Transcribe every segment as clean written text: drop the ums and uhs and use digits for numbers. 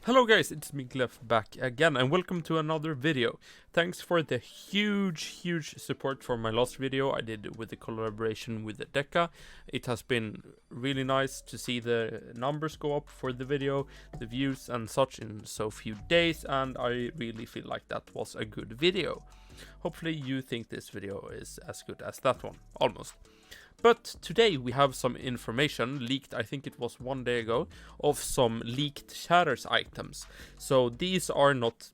Hello guys, it's me Gleff back again and welcome to another video. Thanks for the huge support for my last video I did with the collaboration with the DECA. It has been really nice to see the numbers go up for the video, the views and such in so few days, and I really feel like that was a good video. Hopefully you think this video is as good as that one, almost. But today we have some information leaked, I think it was 1 day ago, of some leaked Shatters items. So these are not,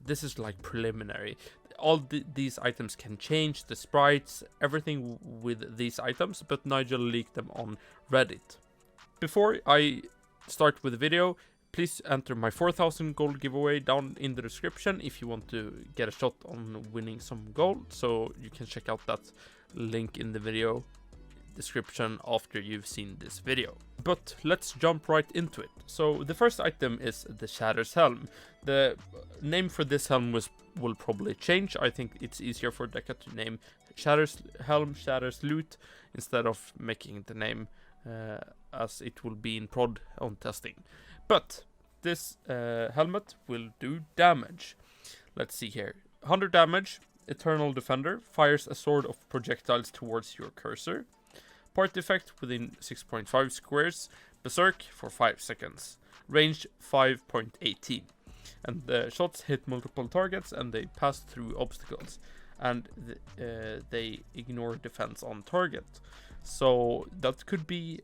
this is like preliminary. All these items can change, the sprites, everything with these items, but Nigel leaked them on Reddit. Before I start with the video, please enter my 4,000 gold giveaway down in the description if you want to get a shot on winning some gold. So you can check out that link in the video description after you've seen this video. But let's jump right into it. So the first item is the Shatters Helm. The name for this helm will probably change. I think it's easier for DECA to name Shatters Helm, Shatters Lute, instead of making the name as it will be in prod on testing. But this helmet will do damage. Let's see here. 100 damage, Eternal Defender, fires a sword of projectiles towards your cursor. Part effect within 6.5 squares, Berserk for 5 seconds, range 5.18. And the shots hit multiple targets and they pass through obstacles. And they ignore defense on target. So that could be,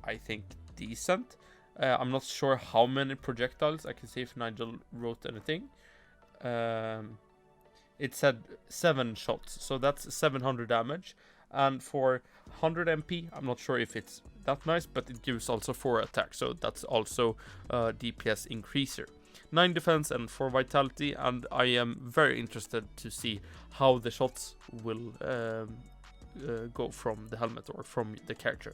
I think, decent. I'm not sure how many projectiles. I can see if Nigel wrote anything. It said 7 shots, so that's 700 damage. And for 100 MP, I'm not sure if it's that nice, but it gives also 4 attack, so that's also a DPS increaser. 9 defense and 4 vitality, and I am very interested to see how the shots will go from the helmet or from the character.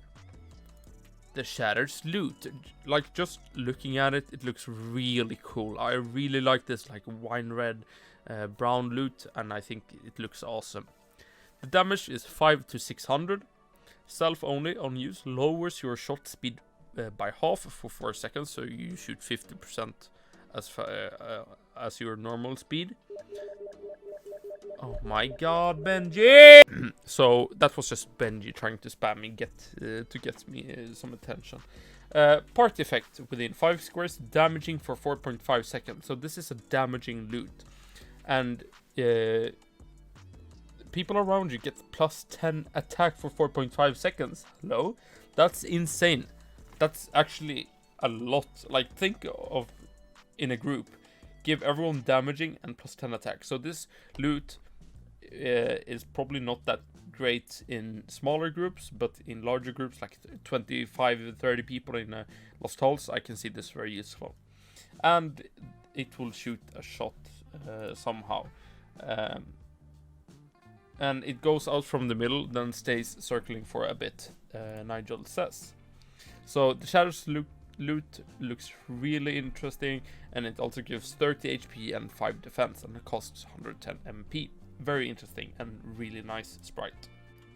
The Shatters Lute, like just looking at it, it looks really cool. I really like this like wine red brown loot, and I think it looks awesome. The damage is 5 to 600. Self only on use lowers your shot speed by half for 4 seconds, so you shoot 50% as your normal speed. Oh my god, Benji! So that was just Benji trying to spam me to get me some attention. Part effect within 5 squares, damaging for 4.5 seconds. So this is a damaging loot, and people around you get plus 10 attack for 4.5 seconds. Hello? That's insane. That's actually a lot. Like, think of in a group. Give everyone damaging and plus 10 attack. So this loot is probably not that great in smaller groups, but in larger groups, like 25 30 people in Lost Halls, I can see this very useful. And it will shoot a shot somehow. And it goes out from the middle, then stays circling for a bit, Nigel says. So the Shatters Lute looks really interesting, and it also gives 30 HP and 5 defense, and it costs 110 MP. Very interesting and really nice sprite.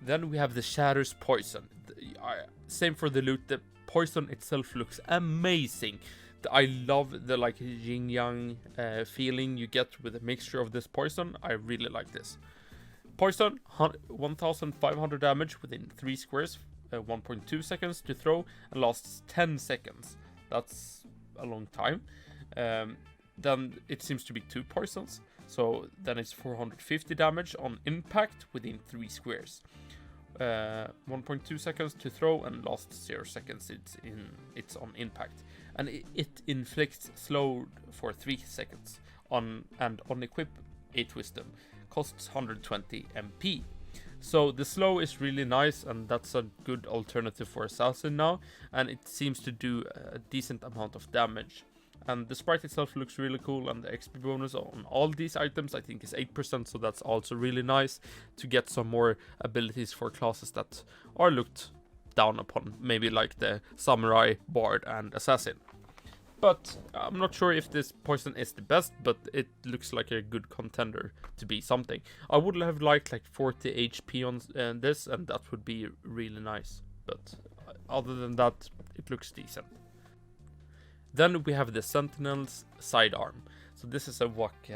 Then we have the Shatters Poison. Same for the loot. The poison itself looks amazing. I love the like yin-yang feeling you get with a mixture of this poison. I really like this. Poison, 1500 damage within 3 squares, 1.2 seconds to throw, and lasts 10 seconds. That's a long time. Then it seems to be 2 poisons, so then it's 450 damage on impact within 3 squares. 1.2 seconds to throw and lasts 0 seconds. It's on impact, and it inflicts slow for 3 seconds. On equip 8 wisdom. Costs 120 MP. So the slow is really nice, and that's a good alternative for assassin now, and it seems to do a decent amount of damage. And the sprite itself looks really cool, and the XP bonus on all these items I think is 8%, so that's also really nice to get some more abilities for classes that are looked down upon, maybe like the samurai, bard and assassin. But I'm not sure if this poison is the best, but it looks like a good contender to be something. I would have liked like 40 HP on this, and that would be really nice. But other than that, it looks decent. Then we have the Sentinel's Sidearm. So this is a Waki,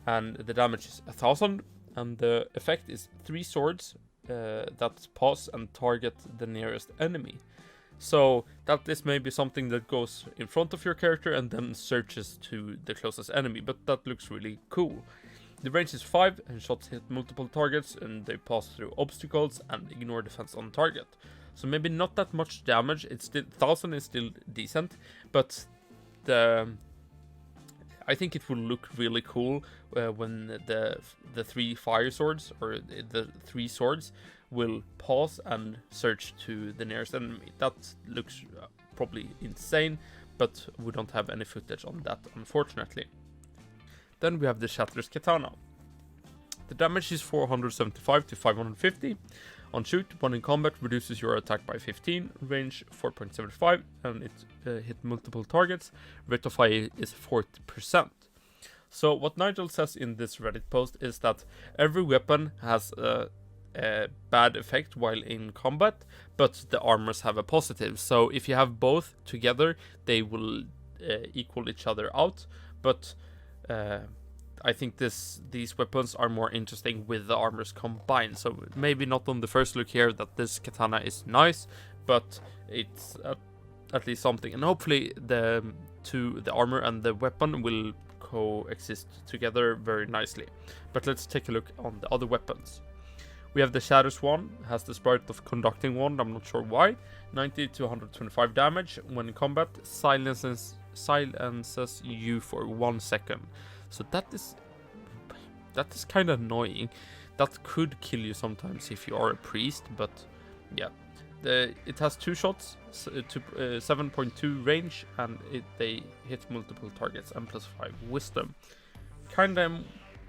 and the damage is 1000, and the effect is 3 swords that pause and target the nearest enemy. So that is maybe something that goes in front of your character and then searches to the closest enemy, but that looks really cool. The range is 5, and shots hit multiple targets, and they pass through obstacles and ignore defense on target. So maybe not that much damage. It's still 1000 is still decent, but I think it will look really cool when the 3 fire swords, or the 3 swords, will pause and search to the nearest enemy. That looks probably insane, but we don't have any footage on that, unfortunately. Then we have the Shatters Katana. The damage is 475 to 550. On shoot, when in combat, reduces your attack by 15, range 4.75, and it hit multiple targets. Rate of fire is 40%. So what Nigel says in this Reddit post is that every weapon has a bad effect while in combat, but the armors have a positive. So if you have both together, they will equal each other out. But I think these weapons are more interesting with the armors combined. So maybe not on the first look here that this katana is nice, but it's at least something. And hopefully the armor and the weapon will coexist together very nicely. But let's take a look on the other weapons. We have the Shatters Wand, has the spirit of conducting wand, I'm not sure why. 90 to 125 damage. When in combat, silences you for 1 second. So that is kind of annoying. That could kill you sometimes if you are a priest, but yeah. It has 2 shots, 7.2 range, and they hit multiple targets, and +5 wisdom. Kind of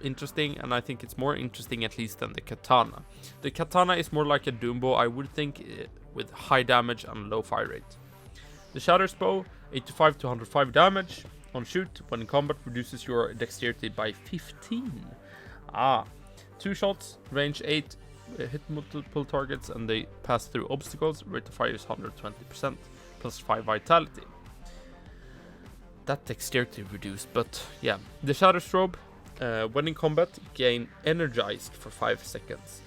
interesting, and I think it's more interesting at least than the katana. The katana is more like a Doombo, I would think, with high damage and low fire rate. The Shatters Bow, 85 to 105 damage. On shoot, when in combat, reduces your dexterity by 15. 2 shots, range 8, hit multiple targets, and they pass through obstacles. Rate of fire is 120%, +5 vitality. That dexterity reduced, but yeah. The Shatters Robe, when in combat, gain energized for 5 seconds.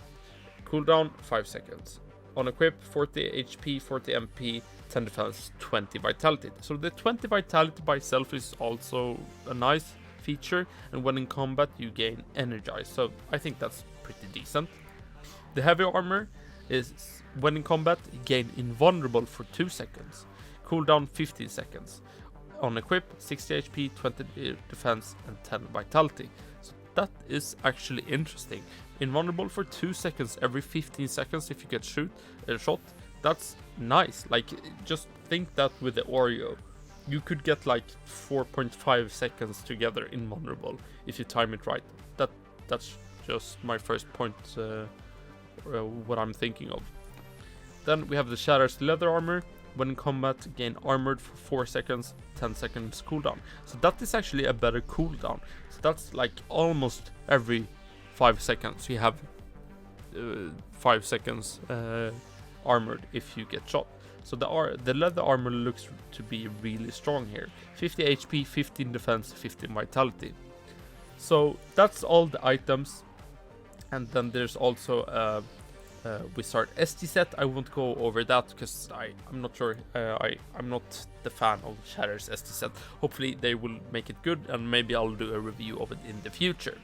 Cooldown 5 seconds. On equip, 40 HP, 40 MP, 10 defense, 20 vitality. So the 20 vitality by itself is also a nice feature, and when in combat you gain energized. So I think that's pretty decent. The heavy armor is, when in combat, gain invulnerable for 2 seconds. Cooldown 15 seconds. On equip, 60 HP, 20 defense, and 10 vitality. So that is actually interesting. Invulnerable for 2 seconds every 15 seconds if you get shot. That's nice. Like, just think that with the Oreo. You could get like 4.5 seconds together invulnerable if you time it right. That's just my first point, what I'm thinking of. Then we have the Shatters leather armor. When in combat, gain armored for 4 seconds, 10 seconds cooldown. So that is actually a better cooldown. So that's like almost every 5 seconds you have 5 seconds armored if you get shot. So the leather armor looks to be really strong here. 50 HP, 15 defense, 15 vitality. So that's all the items. And then there's also a Wizard SD set. I won't go over that because I'm not sure. I'm not the fan of Shatters SD set. Hopefully they will make it good, and maybe I'll do a review of it in the future.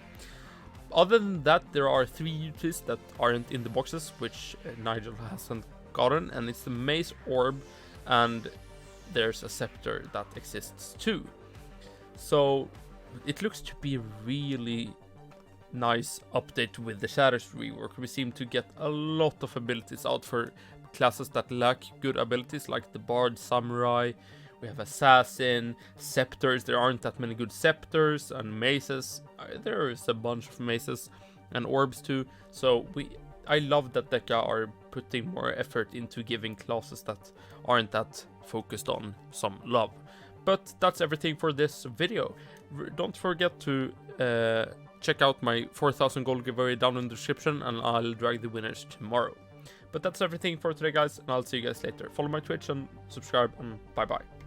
Other than that, there are 3 UTs that aren't in the boxes, which Nigel hasn't gotten, and it's the Mace Orb, and there's a Scepter that exists too. So it looks to be really nice update with the Shatters rework. We seem to get a lot of abilities out for classes that lack good abilities, like the Bard, Samurai. We have Assassin, Scepters. There aren't that many good Scepters, and Maces. There is a bunch of Maces and Orbs too. So I love that DECA are putting more effort into giving classes that aren't that focused on some love. But that's everything for this video. Don't forget to check out my 4,000 gold giveaway down in the description, and I'll drag the winners tomorrow. But that's everything for today, guys, and I'll see you guys later. Follow my Twitch and subscribe, and bye bye.